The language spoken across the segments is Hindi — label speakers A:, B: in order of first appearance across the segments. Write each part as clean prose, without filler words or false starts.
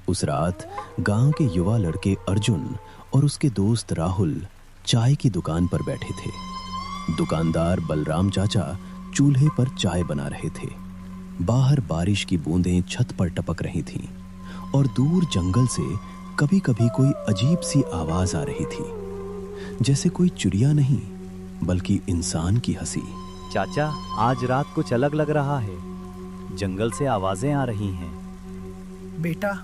A: उस रात गांव के युवा लड़के अर्जुन और उसके दोस्त राहुल चाय की दुकान पर बैठे थे। दुकानदार बलराम चाचा चूल्हे पर चाय बना रहे थे। बाहर बारिश की बूंदें छत पर टपक रही थीं और दूर जंगल से कभी कभी कोई अजीब सी आवाज आ रही थी, जैसे कोई चिड़िया नहीं बल्कि इंसान की हंसी।
B: चाचा, आज रात कुछ अलग लग रहा है। जंगल से आवाजें आ रही हैं।
C: बेटा,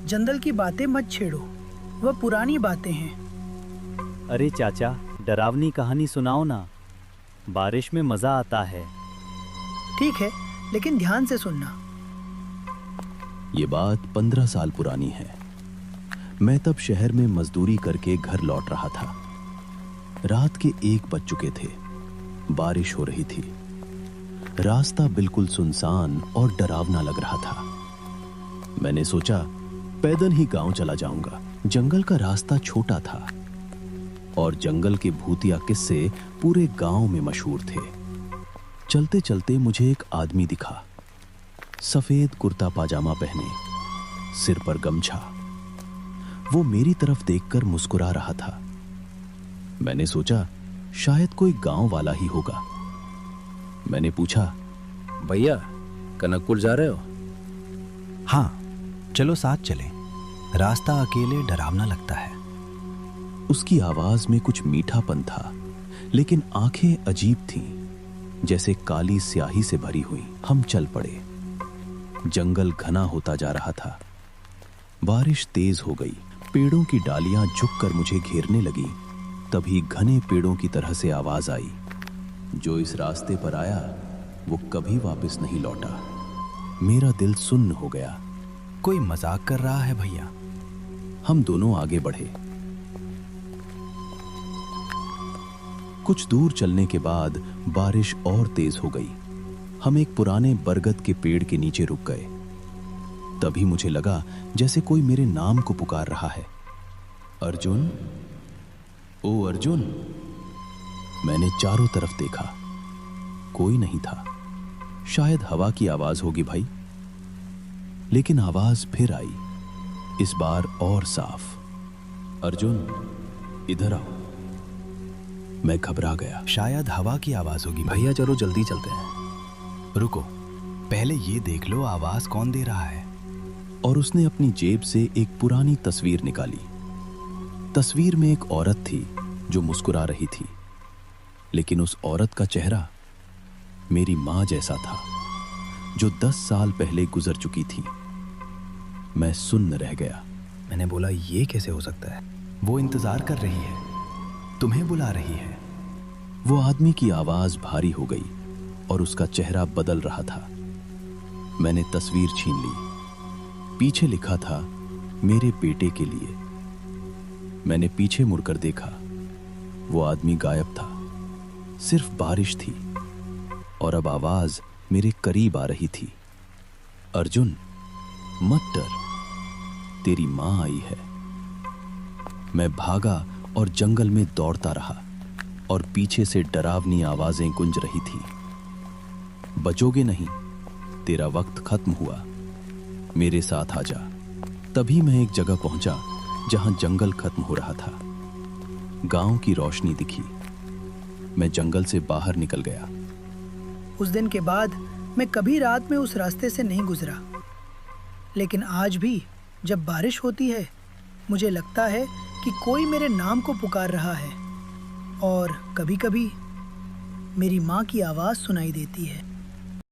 C: जंगल की बातें मत छेड़ो, वह पुरानी बातें हैं।
B: अरे चाचा, डरावनी कहानी सुनाओ ना, बारिश में मजा आता है।
C: ठीक है, लेकिन ध्यान से सुनना।
A: ये बात 15 साल पुरानी है। मैं तब शहर में मजदूरी करके घर लौट रहा था। रात के 1 बज चुके थे। बारिश हो रही थी। रास्ता बिल्कुल सुनसान और डरावना लग रहा था। मैंने सोचा पैदल ही गांव चला जाऊंगा। जंगल का रास्ता छोटा था और जंगल के भूतिया किस्से पूरे गांव में मशहूर थे। चलते चलते मुझे एक आदमी दिखा, सफेद कुर्ता पाजामा पहने, सिर पर गमछा। वो मेरी तरफ देखकर मुस्कुरा रहा था। मैंने सोचा शायद कोई गांव वाला ही होगा। मैंने पूछा,
D: भैया कनकपुर जा रहे हो?
E: हाँ, चलो साथ चलें। रास्ता अकेले डरावना लगता है।
A: उसकी आवाज में कुछ मीठापन था, लेकिन आंखें अजीब थीं, जैसे काली स्याही से भरी हुई। हम चल पड़े। जंगल घना होता जा रहा था। बारिश तेज हो गई। पेड़ों की डालियां झुककर मुझे घेरने लगी। तभी घने पेड़ों की तरह से आवाज आई, जो इस रास्ते पर आया वो कभी वापस नहीं लौटा। मेरा दिल सुन्न हो गया।
E: कोई मजाक कर रहा है भैया।
A: हम दोनों आगे बढ़े। कुछ दूर चलने के बाद बारिश और तेज हो गई। हम एक पुराने बरगद के पेड़ के नीचे रुक गए। तभी मुझे लगा जैसे कोई मेरे नाम को पुकार रहा है। अर्जुन, ओ अर्जुन। मैंने चारों तरफ देखा, कोई नहीं था। शायद हवा की आवाज होगी भाई। लेकिन आवाज फिर आई, इस बार और साफ। अर्जुन, इधर आओ। मैं घबरा गया।
E: शायद हवा की आवाज होगी।
D: भैया चलो जल्दी चलते हैं।
E: रुको, पहले ये देख लो आवाज कौन दे रहा है।
A: और उसने अपनी जेब से एक पुरानी तस्वीर निकाली। तस्वीर में एक औरत थी जो मुस्कुरा रही थी, लेकिन उस औरत का चेहरा मेरी मां जैसा था, जो 10 साल पहले गुजर चुकी थी। मैं सुन्न रह गया।
E: मैंने बोला, ये कैसे हो सकता है? वो इंतजार कर रही है, तुम्हें बुला रही है।
A: वो आदमी की आवाज भारी हो गई और उसका चेहरा बदल रहा था। मैंने तस्वीर छीन ली। पीछे लिखा था, मेरे बेटे के लिए। मैंने पीछे मुड़कर देखा। वो आदमी गायब था। सिर्फ बारिश थी और अब आवाज मेरे करीब आ रही थी। अर्जुन, मत डर, तेरी मां आई है। मैं भागा और जंगल में दौड़ता रहा और पीछे से डरावनी आवाजें गूंज रही थी। बचोगे नहीं, तेरा वक्त खत्म हुआ, मेरे साथ आ जा। तभी मैं एक जगह पहुंचा जहां जंगल खत्म हो रहा था। गांव की रोशनी दिखी। मैं जंगल से बाहर निकल गया।
C: उस दिन के बाद मैं कभी रात में उस रास्ते से नहीं गुजरा। लेकिन आज भी जब बारिश होती है, मुझे लगता है कि कोई मेरे नाम को पुकार रहा है और कभी-कभी मेरी माँ की आवाज़ सुनाई देती है।